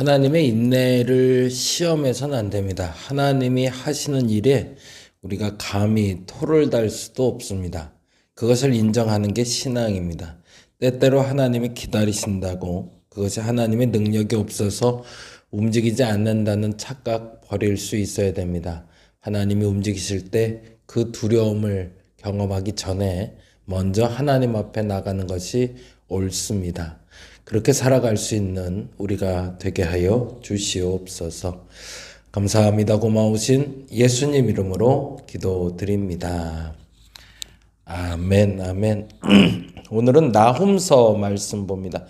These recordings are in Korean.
하나님의 인내를 시험해서는 안 됩니다. 하나님이 하시는 일에 우리가 감히 토를 달 수도 없습니다. 그것을 인정하는 게 신앙입니다. 때때로 하나님이 기다리신다고 그것이 하나님의 능력이 없어서 움직이지 않는다는 착각 버릴 수 있어야 됩니다. 하나님이 움직이실 때 그 두려움을 경험하기 전에 먼저 하나님 앞에 나가는 것이 옳습니다. 그렇게 살아갈 수 있는 우리가 되게 하여 주시옵소서. 감사합니다. 고마우신 예수님 이름으로 기도드립니다. 아멘, 아멘. 오늘은 나훔서 말씀 봅니다.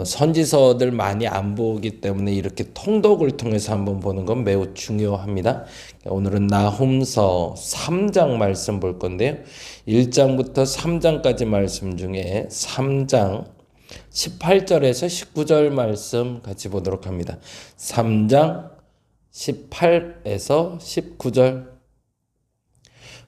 선지서들 많이 안 보기 때문에 이렇게 통독을 통해서 한번 보는 건 매우 중요합니다. 오늘은 나훔서 3장 말씀 볼 건데요. 1장부터 3장까지 말씀 중에 3장 18절에서 19절 말씀 같이 보도록 합니다. 3장 18에서 19절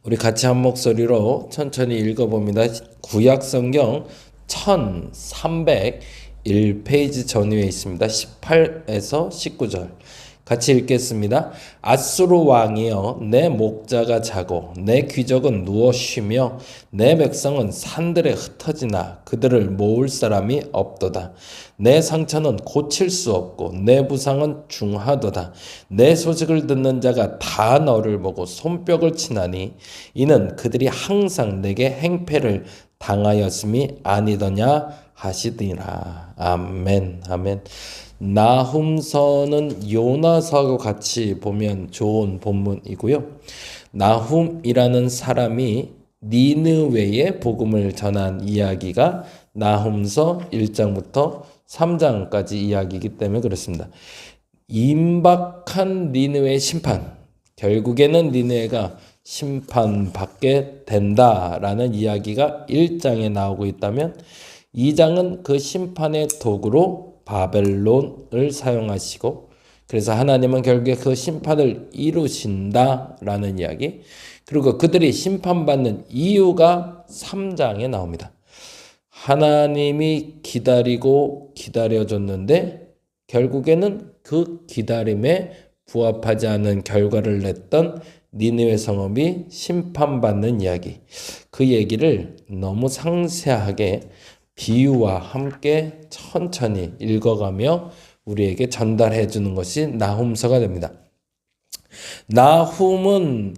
우리 같이 한 목소리로 천천히 읽어봅니다. 구약성경 1301페이지 전후에 있습니다. 18에서 19절 같이 읽겠습니다. 아수르 왕이여, 내 목자가 자고 내 귀족은 누워 쉬며 내 백성은 산들에 흩어지나 그들을 모을 사람이 없도다. 내 상처는 고칠 수 없고 내 부상은 중하도다. 내 소식을 듣는 자가 다 너를 보고 손뼉을 치나니 이는 그들이 항상 내게 행패를 당하였음이 아니더냐 하시더니라. 아멘, 아멘. 나훔서는 요나서하고 같이 보면 좋은 본문이고요. 나훔이라는 사람이 니느웨의 복음을 전한 이야기가 나훔서 1장부터 3장까지 이야기이기 때문에 그렇습니다. 임박한 니느웨의 심판, 결국에는 니느웨가 심판받게 된다라는 이야기가 1장에 나오고 있다면 2장은 그 심판의 도구로 바벨론을 사용하시고 그래서 하나님은 결국에 그 심판을 이루신다라는 이야기, 그리고 그들이 심판받는 이유가 3장에 나옵니다. 하나님이 기다리고 기다려줬는데 결국에는 그 기다림에 부합하지 않은 결과를 냈던 니느웨 성읍이 심판받는 이야기, 그 얘기를 너무 상세하게 비유와 함께 천천히 읽어가며 우리에게 전달해 주는 것이 나훔서가 됩니다. 나훔은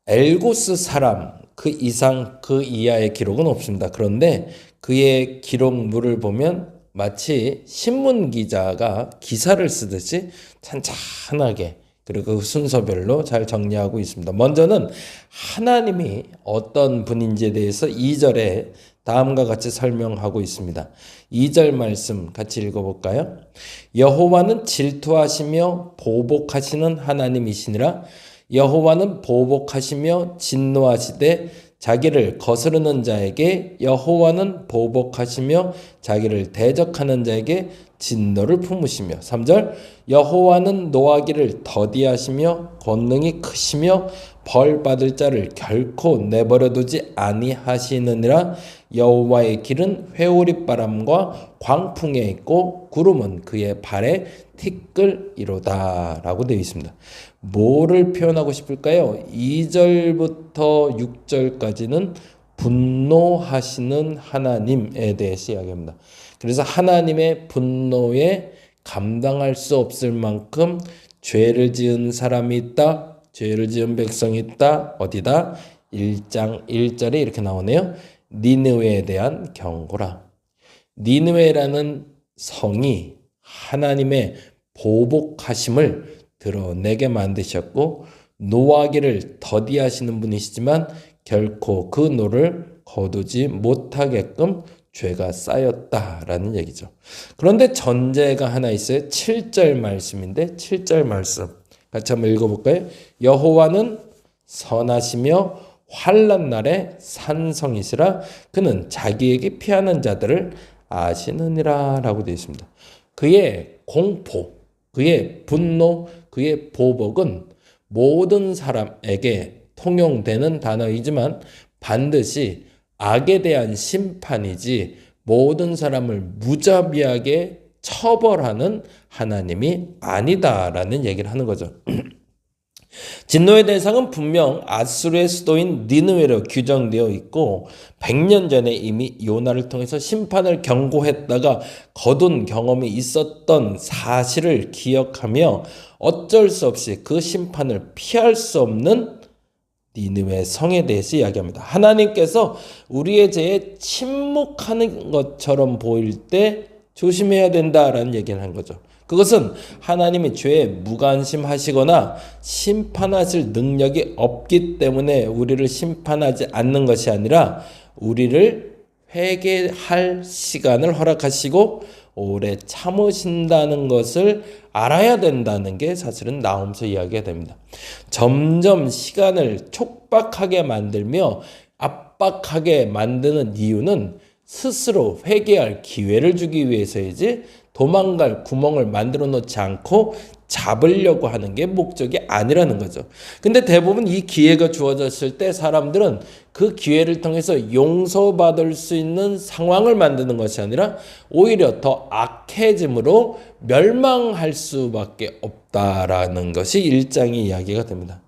엘고스 사람 그 이상 그 이하의 기록은 없습니다. 그런데 그의 기록물을 보면 마치 신문 기자가 기사를 쓰듯이 찬찬하게 그리고 그 순서별로 잘 정리하고 있습니다. 먼저는 하나님이 어떤 분인지에 대해서 2절에 다음과 같이 설명하고 있습니다. 2절 말씀 같이 읽어볼까요? 여호와는 질투하시며 보복하시는 하나님이시니라. 여호와는 보복하시며 진노하시되 자기를 거스르는 자에게 여호와는 보복하시며 자기를 대적하는 자에게 진노를 품으시며 3절 여호와는 노하기를 더디하시며 권능이 크시며 벌 받을 자를 결코 내버려 두지 아니하시느니라. 여호와의 길은 회오리바람과 광풍에 있고 구름은 그의 발에 티끌이로다 라고 되어 있습니다. 뭐를 표현하고 싶을까요? 2절부터 6절까지는 분노하시는 하나님에 대해서 이야기합니다. 그래서 하나님의 분노에 감당할 수 없을 만큼 죄를 지은 사람이 있다, 죄를 지은 백성이 있다. 어디다? 1장 1절에 이렇게 나오네요. 니느웨에 대한 경고라. 니느웨라는 성이 하나님의 보복하심을 드러내게 만드셨고 노하기를 더디하시는 분이시지만 결코 그 노를 거두지 못하게끔 죄가 쌓였다라는 얘기죠. 그런데 전제가 하나 있어요. 7절 말씀인데 7절 말씀 같이 한번 읽어볼까요? 여호와는 선하시며 환난 날에 산성이시라. 그는 자기에게 피하는 자들을 아시느니라 라고 되어 있습니다. 그의 공포, 그의 분노, 그의 보복은 모든 사람에게 통용되는 단어이지만 반드시 악에 대한 심판이지 모든 사람을 무자비하게 처벌하는 하나님이 아니다라는 얘기를 하는 거죠. 진노의 대상은 분명 아수르의 수도인 니느웨로 규정되어 있고 100년 전에 이미 요나를 통해서 심판을 경고했다가 거둔 경험이 있었던 사실을 기억하며 어쩔 수 없이 그 심판을 피할 수 없는 니느웨 성에 대해서 이야기합니다. 하나님께서 우리의 죄에 침묵하는 것처럼 보일 때 조심해야 된다라는 얘기를 한 거죠. 그것은 하나님이 죄에 무관심하시거나 심판하실 능력이 없기 때문에 우리를 심판하지 않는 것이 아니라 우리를 회개할 시간을 허락하시고 오래 참으신다는 것을 알아야 된다는 게 사실은 나홈서 이야기가 됩니다. 점점 시간을 촉박하게 만들며 압박하게 만드는 이유는 스스로 회개할 기회를 주기 위해서이지 도망갈 구멍을 만들어 놓지 않고 잡으려고 하는 게 목적이 아니라는 거죠. 근데 대부분 이 기회가 주어졌을 때 사람들은 그 기회를 통해서 용서받을 수 있는 상황을 만드는 것이 아니라 오히려 더 악해짐으로 멸망할 수밖에 없다라는 것이 1장의 이야기가 됩니다.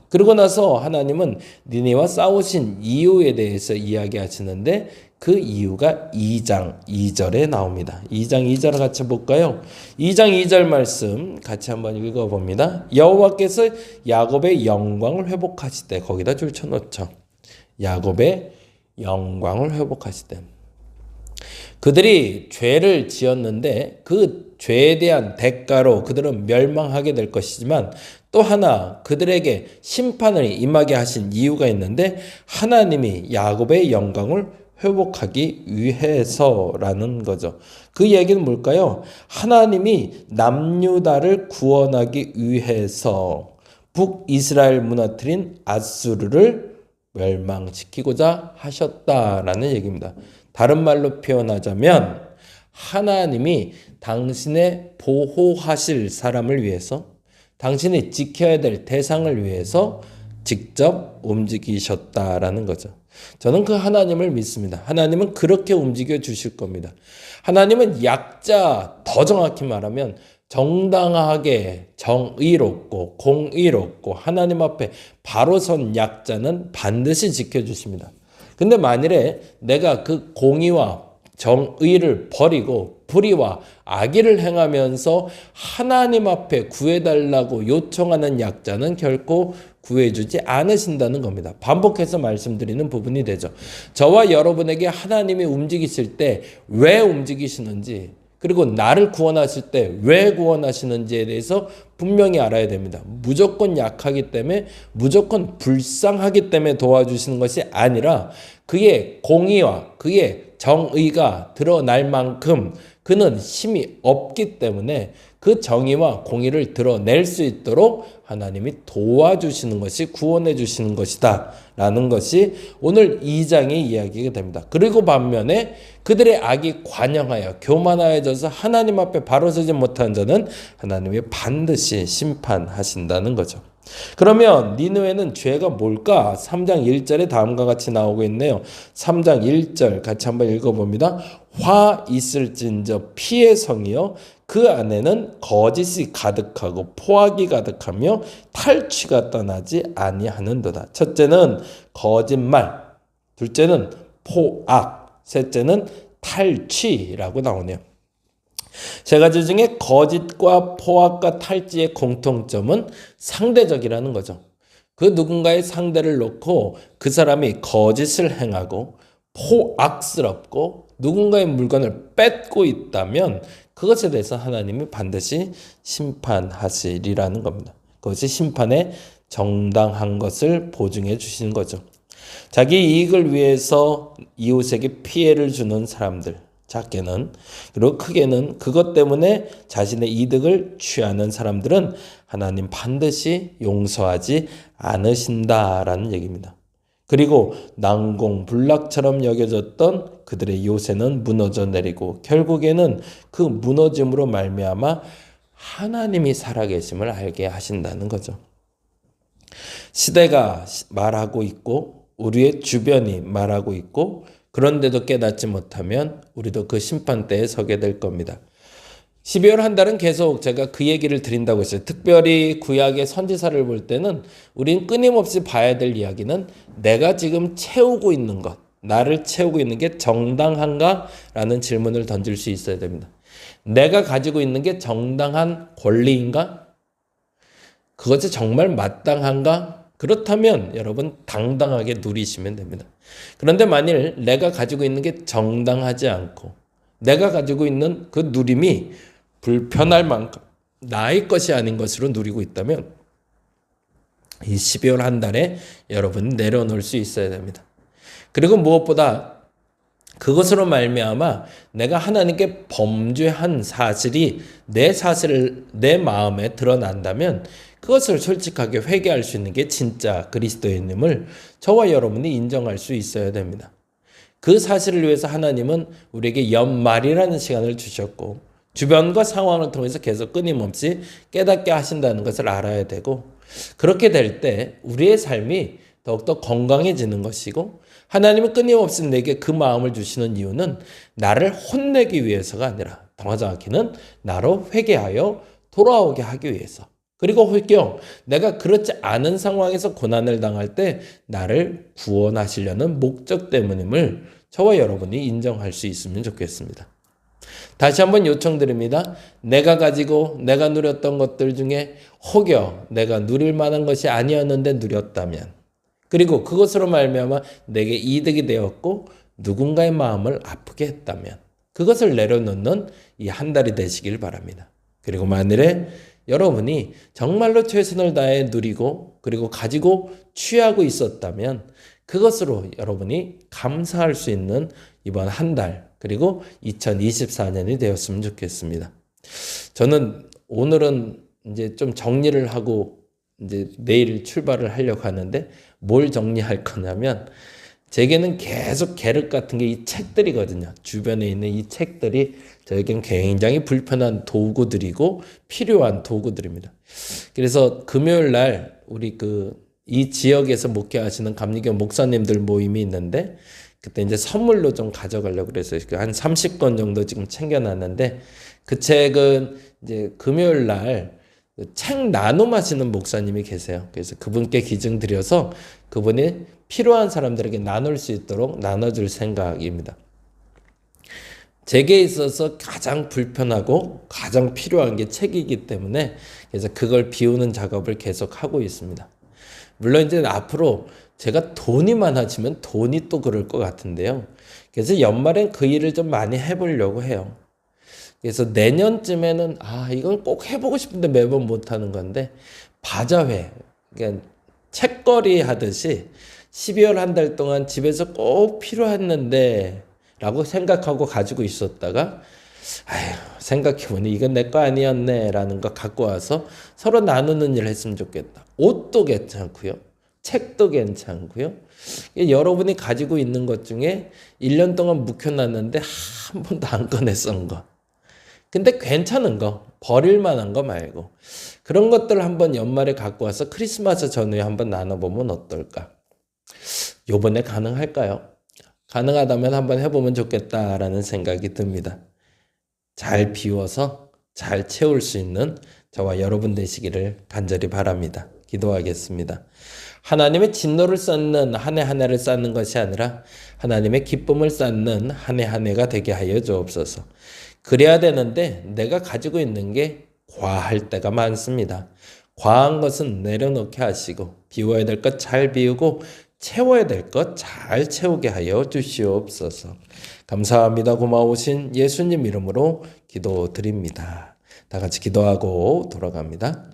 그러고 나서 하나님은 니네와 싸우신 이유에 대해서 이야기하시는데 그 이유가 2장 2절에 나옵니다. 2장 2절을 같이 볼까요? 2장 2절 말씀 같이 한번 읽어봅니다. 여호와께서 야곱의 영광을 회복하실 때, 거기다 줄 쳐놓죠. 야곱의 영광을 회복하실 때, 그들이 죄를 지었는데 그 죄에 대한 대가로 그들은 멸망하게 될 것이지만 또 하나 그들에게 심판을 임하게 하신 이유가 있는데 하나님이 야곱의 영광을 회복하기 위해서라는 거죠. 그 얘기는 뭘까요? 하나님이 남유다를 구원하기 위해서 북이스라엘 무너뜨린 아수르를 멸망시키고자 하셨다라는 얘기입니다. 다른 말로 표현하자면 하나님이 당신의 보호하실 사람을 위해서, 당신이 지켜야 될 대상을 위해서 직접 움직이셨다라는 거죠. 저는 그 하나님을 믿습니다. 하나님은 그렇게 움직여 주실 겁니다. 하나님은 약자, 더 정확히 말하면 정당하게 정의롭고 공의롭고 하나님 앞에 바로 선 약자는 반드시 지켜주십니다. 근데 만일에 내가 그 공의와 정의를 버리고 불의와 악의를 행하면서 하나님 앞에 구해달라고 요청하는 약자는 결코 구해주지 않으신다는 겁니다. 반복해서 말씀드리는 부분이 되죠. 저와 여러분에게 하나님이 움직이실 때 왜 움직이시는지, 그리고 나를 구원하실 때 왜 구원하시는지에 대해서 분명히 알아야 됩니다. 무조건 약하기 때문에, 무조건 불쌍하기 때문에 도와주시는 것이 아니라 그의 공의와 그의 정의가 드러날 만큼 그는 힘이 없기 때문에 그 정의와 공의를 드러낼 수 있도록 하나님이 도와주시는 것이, 구원해 주시는 것이다 라는 것이 오늘 2장의 이야기가 됩니다. 그리고 반면에 그들의 악이 관영하여 교만하여져서 하나님 앞에 바로 서지 못한 자는 하나님이 반드시 심판하신다는 거죠. 그러면 니느웨는 죄가 뭘까? 3장 1절에 다음과 같이 나오고 있네요. 3장 1절 같이 한번 읽어봅니다. 화 있을진저 피의 성이요 그 안에는 거짓이 가득하고 포악이 가득하며 탈취가 떠나지 아니하는도다. 첫째는 거짓말, 둘째는 포악, 셋째는 탈취라고 나오네요. 세 가지 중에 거짓과 포악과 탈취의 공통점은 상대적이라는 거죠. 그 누군가의 상대를 놓고 그 사람이 거짓을 행하고 포악스럽고 누군가의 물건을 뺏고 있다면 그것에 대해서 하나님이 반드시 심판하시리라는 겁니다. 그것이 심판의 정당한 것을 보증해 주시는 거죠. 자기 이익을 위해서 이웃에게 피해를 주는 사람들, 작게는 그리고 크게는 그것 때문에 자신의 이득을 취하는 사람들은 하나님 반드시 용서하지 않으신다라는 얘기입니다. 그리고 난공불락처럼 여겨졌던 그들의 요새는 무너져 내리고 결국에는 그 무너짐으로 말미암아 하나님이 살아계심을 알게 하신다는 거죠. 시대가 말하고 있고 우리의 주변이 말하고 있고 그런데도 깨닫지 못하면 우리도 그 심판대에 서게 될 겁니다. 12월 한 달은 계속 제가 그 얘기를 드린다고 했어요. 특별히 구약의 선지자를 볼 때는 우린 끊임없이 봐야 될 이야기는 내가 지금 채우고 있는 것, 나를 채우고 있는 게 정당한가? 라는 질문을 던질 수 있어야 됩니다. 내가 가지고 있는 게 정당한 권리인가? 그것이 정말 마땅한가? 그렇다면 여러분 당당하게 누리시면 됩니다. 그런데 만일 내가 가지고 있는 게 정당하지 않고 내가 가지고 있는 그 누림이 불편할 만큼 나의 것이 아닌 것으로 누리고 있다면 이 12월 한 달에 여러분 내려놓을 수 있어야 됩니다. 그리고 무엇보다 그것으로 말미암아 내가 하나님께 범죄한 사실이 내 마음에 드러난다면 그것을 솔직하게 회개할 수 있는 게 진짜 그리스도인임을 저와 여러분이 인정할 수 있어야 됩니다. 그 사실을 위해서 하나님은 우리에게 연말이라는 시간을 주셨고 주변과 상황을 통해서 계속 끊임없이 깨닫게 하신다는 것을 알아야 되고 그렇게 될 때 우리의 삶이 더욱더 건강해지는 것이고 하나님은 끊임없이 내게 그 마음을 주시는 이유는 나를 혼내기 위해서가 아니라 더 정확히는 나로 회개하여 돌아오게 하기 위해서 그리고 홀경 내가 그렇지 않은 상황에서 고난을 당할 때 나를 구원하시려는 목적 때문임을 저와 여러분이 인정할 수 있으면 좋겠습니다. 다시 한번 요청드립니다. 내가 가지고 내가 누렸던 것들 중에 혹여 내가 누릴 만한 것이 아니었는데 누렸다면 그리고 그것으로 말미암아 내게 이득이 되었고 누군가의 마음을 아프게 했다면 그것을 내려놓는 이 한 달이 되시길 바랍니다. 그리고 만일에 여러분이 정말로 최선을 다해 누리고 그리고 가지고 취하고 있었다면 그것으로 여러분이 감사할 수 있는 이번 한 달 그리고 2024년이 되었으면 좋겠습니다. 저는 오늘은 이제 좀 정리를 하고 이제 내일 출발을 하려고 하는데 뭘 정리할 거냐면 제게는 계속 계륵 같은 게 이 책들이거든요. 주변에 있는 이 책들이 저에겐 굉장히 불편한 도구들이고 필요한 도구들입니다. 그래서 금요일 날 우리 이 지역에서 목회하시는 감리교 목사님들 모임이 있는데 그때 이제 선물로 좀 가져가려고 그래서 한 30권 정도 지금 챙겨놨는데 그 책은 이제 금요일 날 책 나눔하시는 목사님이 계세요. 그래서 그분께 기증 드려서 그분이 필요한 사람들에게 나눌 수 있도록 나눠줄 생각입니다. 제게 있어서 가장 불편하고 가장 필요한 게 책이기 때문에 그래서 그걸 비우는 작업을 계속 하고 있습니다. 물론 이제 앞으로 제가 돈이 많아지면 돈이 또 그럴 것 같은데요. 그래서 연말엔 그 일을 좀 많이 해보려고 해요. 그래서 내년쯤에는 이건 꼭 해보고 싶은데 매번 못하는 건데 바자회, 그러니까 책거리 하듯이 12월 한 달 동안 집에서 꼭 필요했는데 라고 생각하고 가지고 있었다가 생각해보니 이건 내 거 아니었네 라는 거 갖고 와서 서로 나누는 일을 했으면 좋겠다. 옷도 괜찮고요. 책도 괜찮고요. 여러분이 가지고 있는 것 중에 1년 동안 묵혀놨는데 한 번도 안 꺼내 쓴 거. 근데 괜찮은 거, 버릴 만한 거 말고 그런 것들을 한번 연말에 갖고 와서 크리스마스 전후에 한번 나눠보면 어떨까? 요번에 가능할까요? 가능하다면 한번 해보면 좋겠다라는 생각이 듭니다. 잘 비워서 잘 채울 수 있는 저와 여러분 되시기를 간절히 바랍니다. 기도하겠습니다. 하나님의 진노를 쌓는 한 해 한 해를 쌓는 것이 아니라 하나님의 기쁨을 쌓는 한 해 한 해가 되게 하여 주옵소서. 그래야 되는데 내가 가지고 있는 게 과할 때가 많습니다. 과한 것은 내려놓게 하시고 비워야 될 것 잘 비우고 채워야 될 것 잘 채우게 하여 주시옵소서. 감사합니다. 고마우신 예수님 이름으로 기도드립니다. 다 같이 기도하고 돌아갑니다.